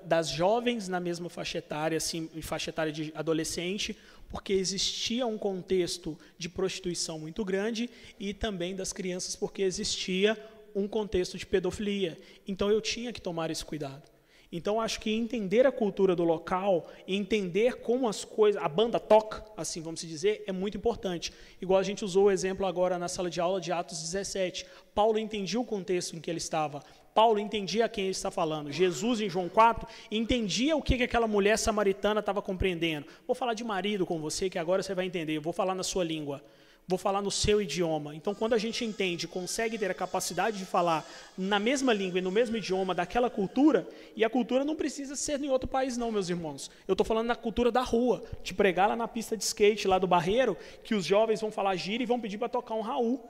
das jovens na mesma faixa etária, assim, faixa etária de adolescente, porque existia um contexto de prostituição muito grande, e também das crianças, porque existia um contexto de pedofilia. Então, eu tinha que tomar esse cuidado. Então, acho que entender a cultura do local, entender como as coisas, a banda toca, assim vamos dizer, é muito importante. Igual a gente usou o exemplo agora na sala de aula de Atos 17. Paulo entendia o contexto em que ele estava. Paulo entendia a quem ele está falando. Jesus, em João 4, entendia o que aquela mulher samaritana estava compreendendo. Vou falar de marido com você, que agora você vai entender. Eu vou falar na sua língua. Vou falar no seu idioma. Então, quando a gente entende, consegue ter a capacidade de falar na mesma língua e no mesmo idioma daquela cultura, e a cultura não precisa ser em outro país não, meus irmãos. Eu estou falando na cultura da rua, de pregar lá na pista de skate, lá do Barreiro, que os jovens vão falar gira e vão pedir para tocar um Raul.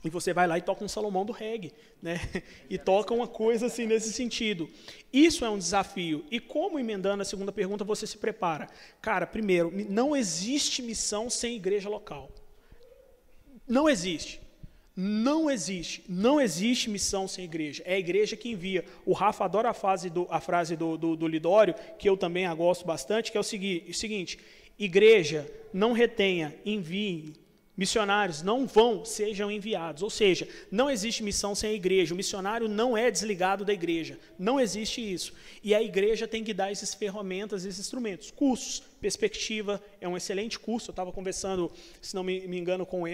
E você vai lá e toca um Salomão do reggae, né? E toca uma coisa assim nesse sentido. Isso é um desafio. E como, emendando a segunda pergunta, você se prepara? Cara, primeiro, não existe missão sem igreja local. Não existe. Não existe. Não existe missão sem igreja. É a igreja que envia. O Rafa adora a frase do Lidório, que eu também a gosto bastante, que é o seguinte: igreja, não retenha, envie. Missionários não vão, sejam enviados. Ou seja, não existe missão sem a igreja. O missionário não é desligado da igreja. Não existe isso. E a igreja tem que dar essas ferramentas, esses instrumentos. Cursos, Perspectiva é um excelente curso. Eu estava conversando, se não me engano, com o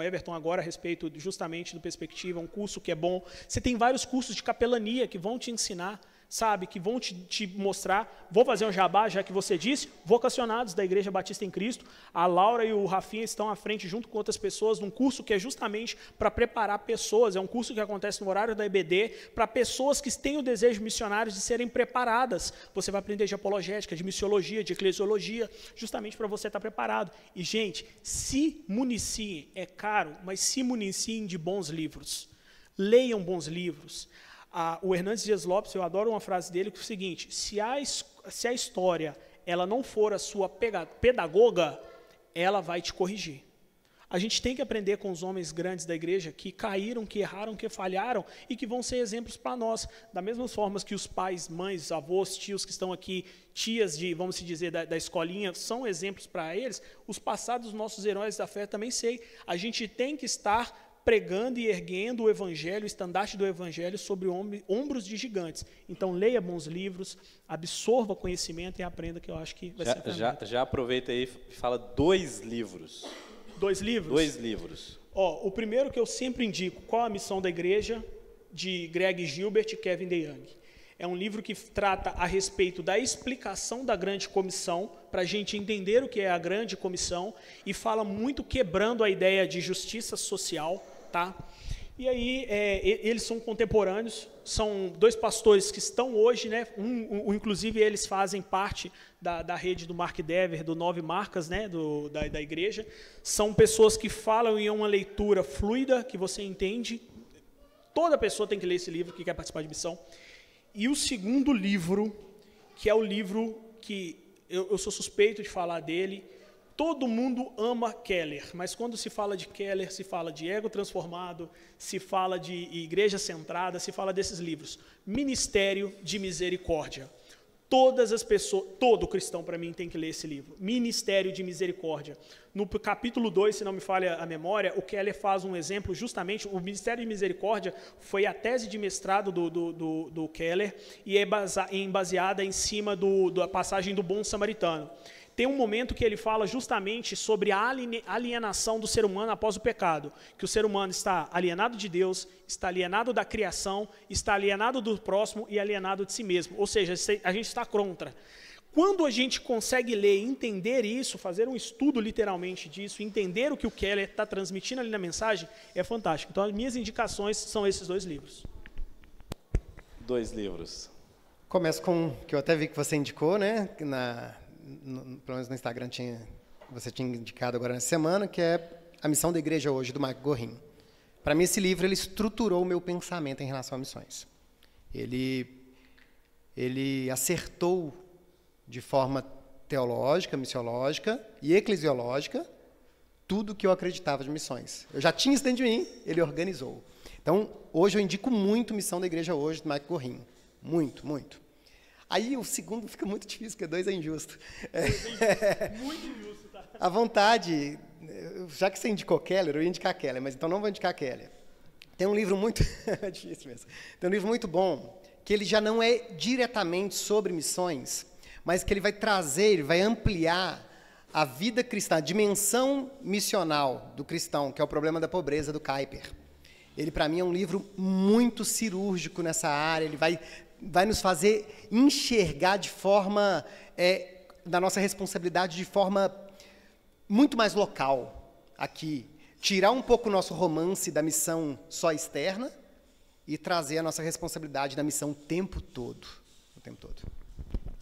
Everton agora a respeito justamente do Perspectiva. É um curso que é bom. Você tem vários cursos de capelania que vão te ensinar, sabe, que vão te mostrar. Vou fazer um jabá, já que você disse, vocacionados da Igreja Batista em Cristo. A Laura e o Rafinha estão à frente, junto com outras pessoas, num curso que é justamente para preparar pessoas. É um curso que acontece no horário da EBD, para pessoas que têm o desejo missionário de serem preparadas. Você vai aprender de apologética, de missiologia, de eclesiologia, justamente para você estar preparado. E, gente, se municiem, é caro, mas se municiem de bons livros. Leiam bons livros. O Hernandes Dias Lopes, eu adoro uma frase dele, que é o seguinte: se a história ela não for a sua pedagoga, ela vai te corrigir. A gente tem que aprender com os homens grandes da igreja que caíram, que erraram, que falharam e que vão ser exemplos para nós. Da mesma forma que os pais, mães, avós, tios que estão aqui, tias de, vamos dizer, da escolinha, são exemplos para eles, os passados nossos heróis da fé também sei. A gente tem que estar pregando e erguendo o evangelho, o estandarte do evangelho sobre ombros de gigantes. Então, leia bons livros, absorva conhecimento e aprenda, que eu acho que vai ser já aproveita aí e fala 2 livros. 2 livros? 2 livros. O primeiro que eu sempre indico, Qual a Missão da Igreja, de Greg Gilbert e Kevin DeYoung. É um livro que trata a respeito da explicação da grande comissão, para a gente entender o que é a grande comissão, e fala muito quebrando a ideia de justiça social, tá? E aí, eles são contemporâneos, são 2 pastores que estão hoje, né? Inclusive, eles fazem parte da rede do Mark Dever, do 9 Marcas, né? Da igreja. São pessoas que falam em uma leitura fluida, que você entende. Toda pessoa tem que ler esse livro que quer participar de missão. E o segundo livro, que é o livro que eu sou suspeito de falar dele, todo mundo ama Keller, mas quando se fala de Keller, se fala de ego transformado, se fala de igreja centrada, se fala desses livros. Ministério de Misericórdia. Todas as pessoas, todo cristão para mim tem que ler esse livro. Ministério de Misericórdia. No capítulo 2, se não me falha a memória, o Keller faz um exemplo justamente, o Ministério de Misericórdia foi a tese de mestrado do Keller e é baseada em cima da passagem do bom samaritano. Tem um momento que ele fala justamente sobre a alienação do ser humano após o pecado, que o ser humano está alienado de Deus, está alienado da criação, está alienado do próximo e alienado de si mesmo, ou seja, a gente está contra. Quando a gente consegue ler e entender isso, fazer um estudo literalmente disso, entender o que o Keller está transmitindo ali na mensagem, é fantástico. Então, as minhas indicações são esses 2 livros. 2 livros. Começo com o que eu até vi que você indicou, né? Pelo menos no Instagram você tinha indicado agora nessa semana, que é A Missão da Igreja Hoje, do Mark Gorin. Para mim, esse livro ele estruturou o meu pensamento em relação a missões. Ele acertou de forma teológica, missiológica e eclesiológica tudo que eu acreditava de missões. Eu já tinha isso dentro de mim, ele organizou. Então, hoje eu indico muito Missão da Igreja Hoje, do Mike Gorin. Muito, muito. Aí o segundo fica muito difícil, porque 2 é injusto. Muito injusto, tá? A vontade, já que você indicou Keller, eu ia indicar Keller, mas então não vou indicar Keller. Tem um livro muito... é difícil mesmo. Tem um livro muito bom, que ele já não é diretamente sobre missões, mas que ele vai trazer, ele vai ampliar a vida cristã, a dimensão missional do cristão, que é o problema da pobreza, do Kuyper. Ele, para mim, é um livro muito cirúrgico nessa área, ele vai nos fazer enxergar de forma, da nossa responsabilidade de forma muito mais local aqui. Tirar um pouco o nosso romance da missão só externa e trazer a nossa responsabilidade da missão o tempo todo. O tempo todo.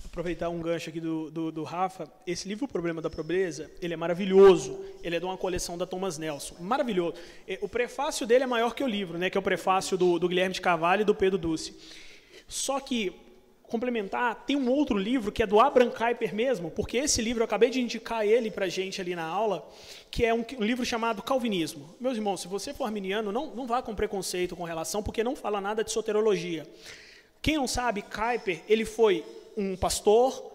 Aproveitar um gancho aqui do Rafa, esse livro, O Problema da Pobreza, ele é maravilhoso, ele é de uma coleção da Thomas Nelson, maravilhoso. O prefácio dele é maior que o livro, né, que é o prefácio do Guilherme de Carvalho e do Pedro Duce. Só que, complementar, tem um outro livro que é do Abraham Kuyper mesmo, porque esse livro, eu acabei de indicar ele para a gente ali na aula, que é um livro chamado Calvinismo. Meus irmãos, se você for arminiano, não vá com preconceito com relação, porque não fala nada de soterologia. Quem não sabe, Kuyper, ele foi um pastor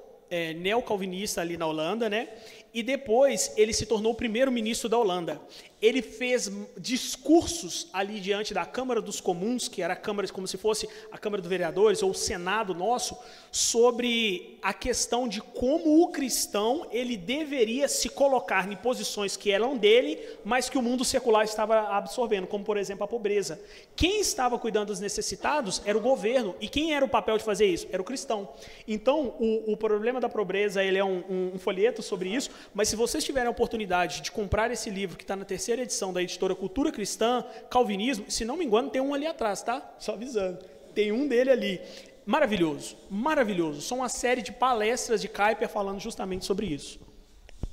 neocalvinista ali na Holanda, né? E depois ele se tornou o primeiro-ministro da Holanda. Ele fez discursos ali diante da Câmara dos Comuns, que era a Câmara como se fosse a Câmara dos Vereadores ou o Senado nosso, sobre a questão de como o cristão ele deveria se colocar em posições que eram dele, mas que o mundo secular estava absorvendo, como por exemplo a pobreza. Quem estava cuidando dos necessitados era o governo, e quem era o papel de fazer isso? Era o cristão. Então, o problema da pobreza ele é um folheto sobre isso, mas se vocês tiverem a oportunidade de comprar esse livro, que está na terceira edição da editora Cultura Cristã, Calvinismo, se não me engano, tem um ali atrás, tá? Só avisando. Tem um dele ali. Maravilhoso, maravilhoso. São uma série de palestras de Kuyper falando justamente sobre isso.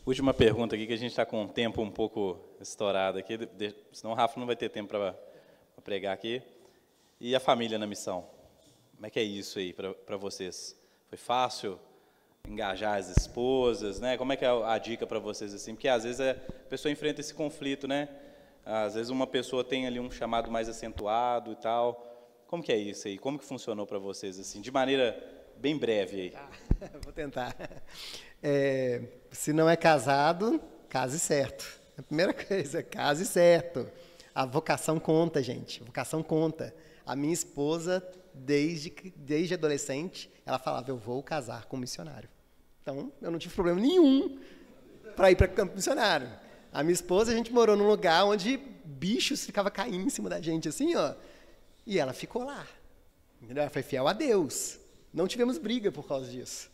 Última pergunta aqui, que a gente está com um tempo um pouco estourado aqui, senão o Rafa não vai ter tempo para pregar aqui. E a família na missão? Como é que é isso aí para vocês? Foi fácil engajar as esposas, né? Como é que é a dica para vocês assim? Porque às vezes a pessoa enfrenta esse conflito, né? Às vezes uma pessoa tem ali um chamado mais acentuado e tal. Como que é isso aí? Como que funcionou para vocês assim, de maneira bem breve aí? Vou tentar. Se não é casado, case certo. A primeira coisa, case certo. A vocação conta, gente. A vocação conta. A minha esposa, desde adolescente, ela falava, eu vou casar com um missionário. Então, eu não tive problema nenhum para ir para campo missionário. A minha esposa, a gente morou num lugar onde bichos ficavam caindo em cima da gente, assim, ó. E ela ficou lá. Entendeu? Ela foi fiel a Deus. Não tivemos briga por causa disso.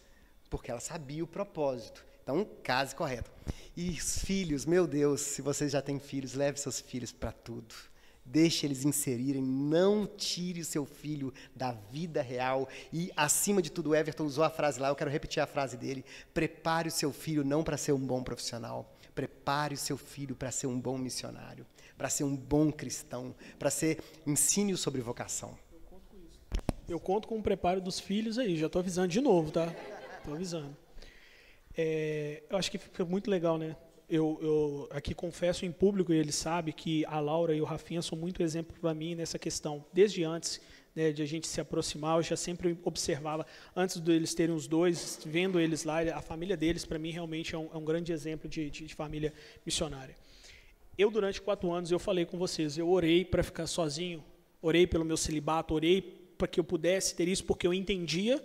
Porque ela sabia o propósito. Então, case correto. E os filhos, meu Deus, se vocês já têm filhos, leve seus filhos para tudo. Deixe eles inserirem, não tire o seu filho da vida real. E, acima de tudo, o Everton usou a frase lá, eu quero repetir a frase dele. Prepare o seu filho não para ser um bom profissional. Prepare o seu filho para ser um bom missionário, para ser um bom cristão, para ser ensine-o sobre vocação. Eu conto com o preparo dos filhos aí, já estou avisando de novo, tá? Estou avisando. Eu acho que fica muito legal, né? Eu aqui confesso em público, e ele sabe que a Laura e o Rafinha são muito exemplo para mim nessa questão. Desde antes, né, de a gente se aproximar, eu já sempre observava, antes deles terem os dois, vendo eles lá, a família deles, para mim, realmente é um grande exemplo de família missionária. Eu, durante 4 anos, eu falei com vocês, eu orei para ficar sozinho, orei pelo meu celibato, orei para que eu pudesse ter isso, porque eu entendia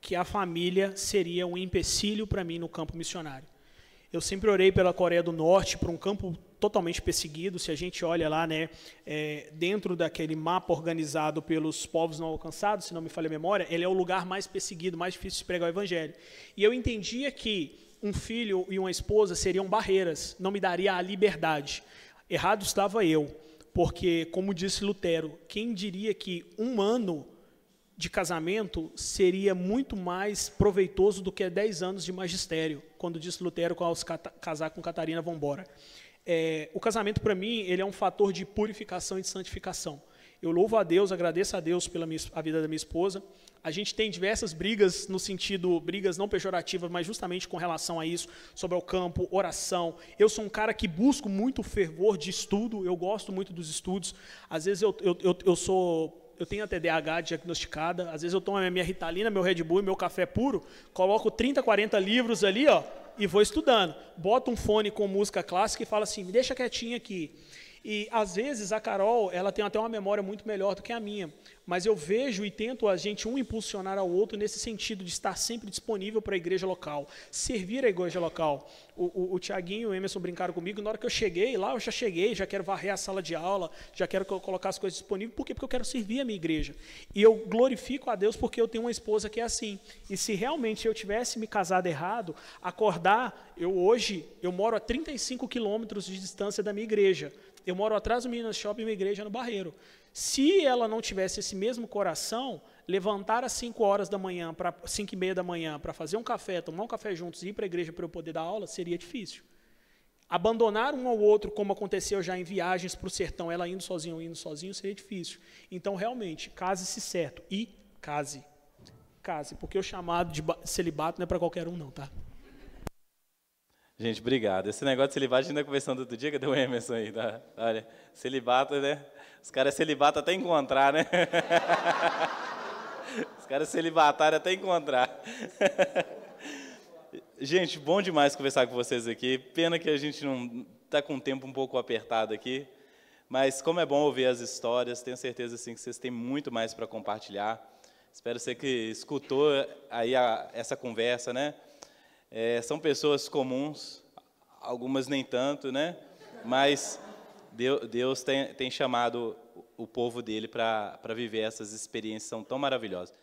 que a família seria um empecilho para mim no campo missionário. Eu sempre orei pela Coreia do Norte, por um campo totalmente perseguido. Se a gente olha lá, né, dentro daquele mapa organizado pelos povos não alcançados, se não me falha a memória, ele é o lugar mais perseguido, mais difícil de pregar o evangelho. E eu entendia que um filho e uma esposa seriam barreiras, não me daria a liberdade. Errado estava eu, porque, como disse Lutero, quem diria que 1 ano de casamento seria muito mais proveitoso do que 10 anos de magistério, quando disse Lutero ao se casar com Catarina Vambora. O casamento, para mim, ele é um fator de purificação e de santificação. Eu louvo a Deus, agradeço a Deus pela a vida da minha esposa. A gente tem diversas brigas, no sentido, brigas não pejorativas, mas justamente com relação a isso, sobre o campo, oração. Eu sou um cara que busco muito fervor de estudo, eu gosto muito dos estudos. Às vezes eu tenho a TDAH diagnosticada, às vezes eu tomo a minha Ritalina, meu Red Bull e meu café puro, coloco 30, 40 livros ali, ó, e vou estudando. Boto um fone com música clássica e falo assim, me deixa quietinho aqui. E, às vezes, a Carol, ela tem até uma memória muito melhor do que a minha, mas eu vejo e tento a gente impulsionar ao outro nesse sentido de estar sempre disponível para a igreja local, servir a igreja local. O Tiaguinho e o Emerson brincaram comigo, na hora que eu cheguei lá, eu já cheguei, já quero varrer a sala de aula, já quero colocar as coisas disponíveis. Por quê? Porque eu quero servir a minha igreja. E eu glorifico a Deus porque eu tenho uma esposa que é assim. E se realmente eu tivesse me casado errado, acordar, hoje eu moro a 35 quilômetros de distância da minha igreja. Eu moro atrás do Minas Shopping, minha igreja no Barreiro. Se ela não tivesse esse mesmo coração, levantar às 5 horas da manhã, 5:30 da manhã, para fazer um café, tomar um café juntos e ir para a igreja para eu poder dar aula, seria difícil. Abandonar um ao outro, como aconteceu já em viagens para o sertão, ela indo sozinha ou indo sozinho, seria difícil. Então, realmente, case-se certo. E case. Case, porque o chamado de celibato não é para qualquer um, não, tá? Gente, obrigado. Esse negócio de celibato, a gente ainda conversando outro dia, cadê o Emerson aí? Tá? Olha, celibato, né? Os caras celibatam até encontrar, né? Os caras celibatários até encontrar. Gente, bom demais conversar com vocês aqui. Pena que a gente não está com o tempo um pouco apertado aqui, mas como é bom ouvir as histórias, tenho certeza assim, que vocês têm muito mais para compartilhar. Espero você que escutou aí essa conversa, né? São pessoas comuns, algumas nem tanto, né? Mas Deus tem chamado o povo dele para viver essas experiências tão maravilhosas.